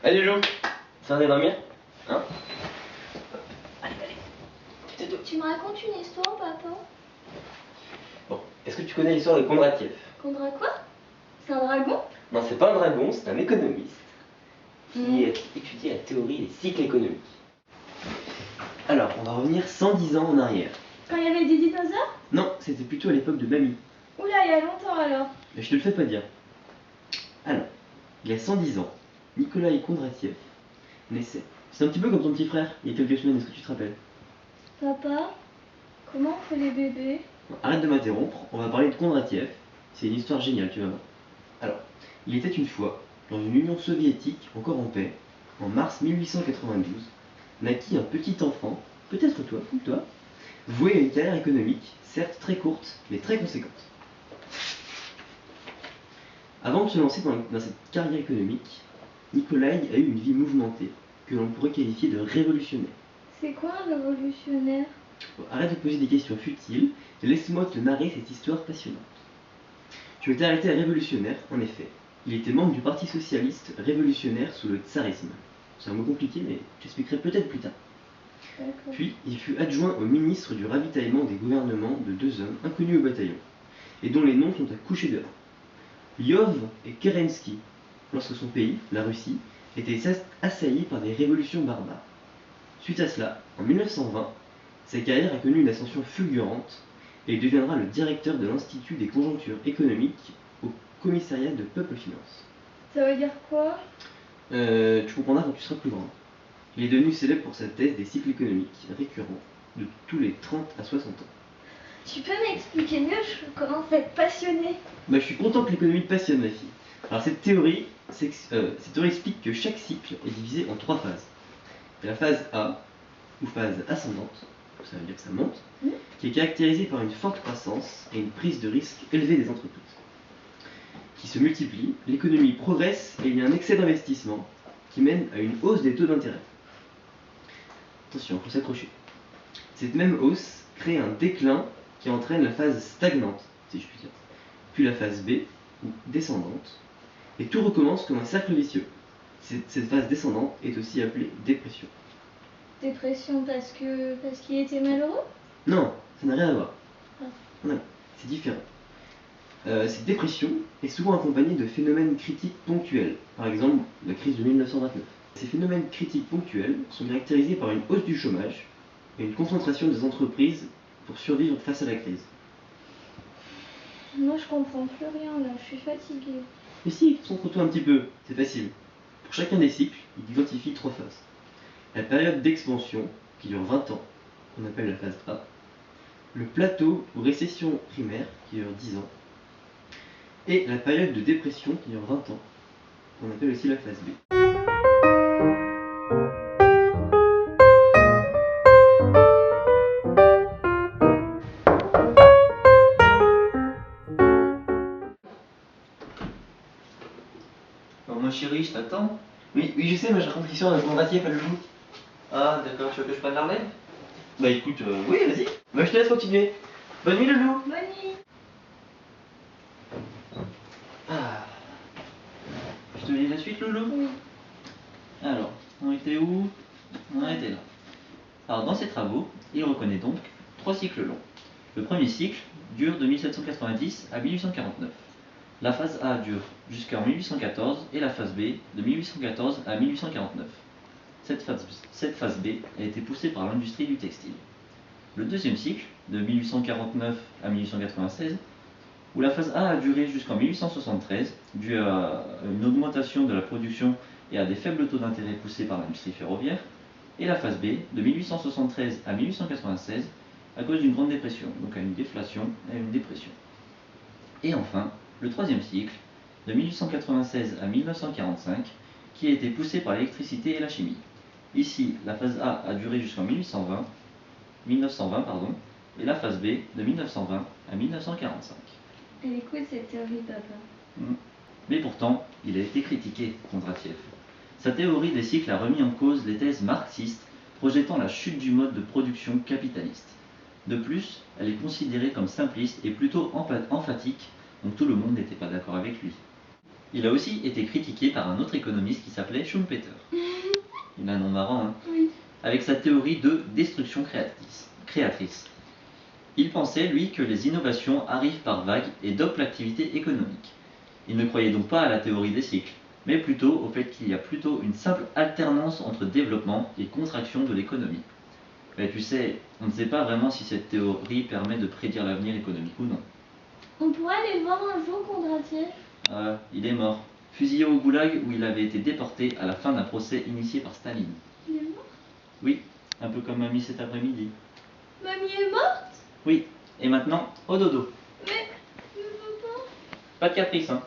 Allez, Lou, ça va dormir? Hein? Allez, allez. Tu me racontes une histoire, papa? Bon, est-ce que tu connais l'histoire de Kondratiev? Kondra quoi? C'est un dragon? Non, c'est pas un dragon, c'est un économiste qui étudie la théorie des cycles économiques. Alors, on va revenir 110 ans en arrière. Quand il y avait des dinosaures? Non, c'était plutôt à l'époque de Mamie. Oula, il y a longtemps alors. Mais je te le fais pas dire. Alors, il y a 110 ans, Nikolaï Kondratiev naissait. C'est un petit peu comme ton petit frère, il y a quelques semaines, est-ce que tu te rappelles? Papa, comment on fait les bébés? Arrête de m'interrompre, on va parler de Kondratiev. C'est une histoire géniale, tu vas voir. Alors, il était une fois, dans une Union soviétique encore en paix, en mars 1892, naquit un petit enfant, peut-être toi, comme toi, voué à une carrière économique, certes très courte, mais très conséquente. Avant de se lancer dans cette carrière économique, Nikolaï a eu une vie mouvementée, que l'on pourrait qualifier de révolutionnaire. C'est quoi un révolutionnaire? Bon, arrête de poser des questions futiles et laisse-moi te narrer cette histoire passionnante. Tu étais arrêté à révolutionnaire, en effet. Il était membre du Parti socialiste révolutionnaire sous le tsarisme. C'est un mot compliqué, mais j'expliquerai peut-être plus tard. D'accord. Puis, il fut adjoint au ministre du ravitaillement des gouvernements de deux hommes inconnus au bataillon, et dont les noms sont à coucher dehors. Lyov et Kerensky, lorsque son pays, la Russie, était assailli par des révolutions barbares. Suite à cela, en 1920, sa carrière a connu une ascension fulgurante et il deviendra le directeur de l'Institut des conjonctures économiques au commissariat de Peuple Finance. Ça veut dire quoi? Tu comprendras quand tu seras plus grand. Il est devenu célèbre pour sa thèse des cycles économiques récurrents de tous les 30 à 60 ans. Tu peux m'expliquer mieux? Je commence à être passionnée. Je suis content que l'économie te passionne, ma fille. Alors cette théorie explique que chaque cycle est divisé en 3 phases. Il y a la phase A, ou phase ascendante, ça veut dire que ça monte, qui est caractérisée par une forte croissance et une prise de risque élevée des entreprises. Qui se multiplient, l'économie progresse et il y a un excès d'investissement qui mène à une hausse des taux d'intérêt. Attention, il faut s'accrocher. Cette même hausse crée un déclin qui entraîne la phase stagnante, si je puis dire, puis la phase B, ou descendante, et tout recommence comme un cercle vicieux. Cette phase descendante est aussi appelée dépression. Dépression parce qu'il était malheureux? Non, ça n'a rien à voir. Ah. Non, c'est différent. Cette dépression est souvent accompagnée de phénomènes critiques ponctuels, par exemple la crise de 1929. Ces phénomènes critiques ponctuels sont caractérisés par une hausse du chômage et une concentration des entreprises pour survivre face à la crise. Moi je comprends plus rien là, je suis fatiguée. Mais si, concentre-toi un petit peu, c'est facile. Pour chacun des cycles, il identifie 3 phases. La période d'expansion, qui dure 20 ans, qu'on appelle la phase A. Le plateau ou récession primaire, qui dure 10 ans. Et la période de dépression, qui dure 20 ans, qu'on appelle aussi la phase B. Bon, moi chérie, je t'attends. Oui, je sais, mais j'ai raconté l'histoire de Kondratiev à Loulou. Ah, d'accord, tu veux que je prenne la relève? Bah écoute, oui, vas-y. Je te laisse continuer. Bonne nuit, Loulou. Bonne nuit. Ah. Je te lis la suite, Loulou? Oui. Alors, on était où? On était là. Alors, dans ses travaux, il reconnaît donc 3 cycles longs. Le premier cycle dure de 1790 à 1849. La phase A dure jusqu'en 1814 et la phase B de 1814 à 1849. Cette phase B a été poussée par l'industrie du textile. Le deuxième cycle, de 1849 à 1896, où la phase A a duré jusqu'en 1873, dû à une augmentation de la production et à des faibles taux d'intérêt poussés par l'industrie ferroviaire, et la phase B, de 1873 à 1896, à cause d'une grande dépression, donc à une déflation et à une dépression. Et enfin, le troisième cycle, de 1896 à 1945, qui a été poussé par l'électricité et la chimie. Ici, la phase A a duré jusqu'en 1920, et la phase B de 1920 à 1945. Elle est cool cette théorie, papa. Mais pourtant, il a été critiqué, Kondratiev. Sa théorie des cycles a remis en cause les thèses marxistes projetant la chute du mode de production capitaliste. De plus, elle est considérée comme simpliste et plutôt emphatique, donc tout le monde n'était pas d'accord avec lui. Il a aussi été critiqué par un autre économiste qui s'appelait Schumpeter. Il a un nom marrant, hein, Oui. avec sa théorie de destruction créatrice. Il pensait, lui, que les innovations arrivent par vagues et dopent l'activité économique. Il ne croyait donc pas à la théorie des cycles, mais plutôt au fait qu'il y a plutôt une simple alternance entre développement et contraction de l'économie. Mais tu sais, on ne sait pas vraiment si cette théorie permet de prédire l'avenir économique ou non. On pourrait aller voir un jour Kondratiev. Il est mort, fusillé au goulag où il avait été déporté à la fin d'un procès initié par Staline. Il est mort? Oui, un peu comme mamie cet après-midi. Mamie est morte? Oui, et maintenant, au dodo. Mais papa... Pas de caprice, hein.